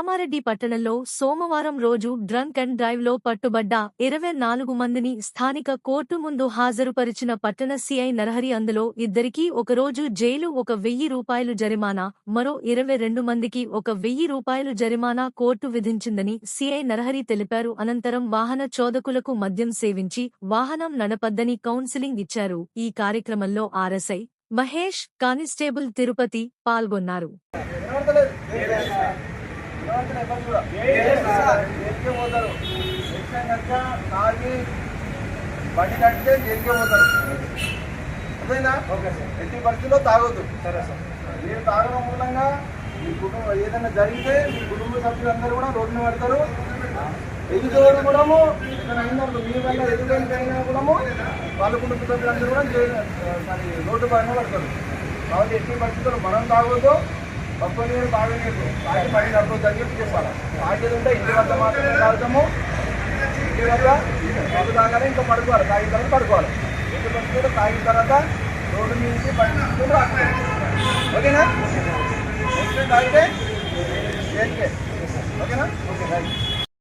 కామారెడ్డి పట్టణంలో సోమవారం రోజు డ్రంక్ అండ్ డ్రైవ్లో పట్టుబడ్డ 24 మందిని స్థానిక కోర్టు ముందు హాజరుపరిచిన పట్టణ సీఐ నరహరి. అందులో ఇద్దరికీ ఒకరోజు జైలు, 1,000 రూపాయలు జరిమానా, మరో 22 మందికి 1,000 రూపాయలు జరిమానా కోర్టు విధించిందని సీఐ నరహరి తెలిపారు. అనంతరం వాహన చోదకులకు మద్యం సేవించి వాహనం నడపద్దని కౌన్సిలింగ్ ఇచ్చారు. ఈ కార్యక్రమంలో ఆర్ఎస్ఐ మహేష్, కానిస్టేబుల్ తిరుపతి పాల్గొన్నారు. బండి నడితే జైలుకే పోతారు. అదేనా? ఎట్టి పరిస్థితుల్లో తాగొద్దు. మీరు తాగడం మూలంగా మీ కుటుంబం ఏదైనా జరిగితే మీ కుటుంబ సభ్యులందరూ కూడా రోడ్డున పడతారు. ఎదుగుదోడు కూడా ఏదైనా అయినప్పుడు మీ వల్ల ఎదుగుదైనా కూడా వాళ్ళ కుటుంబ సభ్యులందరూ కూడా రోడ్డు పైన పడతారు. కాబట్టి ఎట్టి పరిస్థితుల్లో మనం తాగొద్దు, తక్కువ నీరు తాగలేదు, తాగి పని నడవద్దు అని చెప్పి చెప్పాలి. తాగేది ఉంటే ఇంటి వద్ద మాత్రమే తాగుతాము. ఇంటి వద్ద మందు తాగానే ఇంకా పడుకోవాలి, తాగిన తర్వాత పడుకోవాలి. ఎట్టి పరిస్థితుల్లో తాగిన తర్వాత రోడ్డు నుంచి పని రావాలి. ఓకేనా? నెక్స్ట్ తాగితే ఓకేనా? Okay right.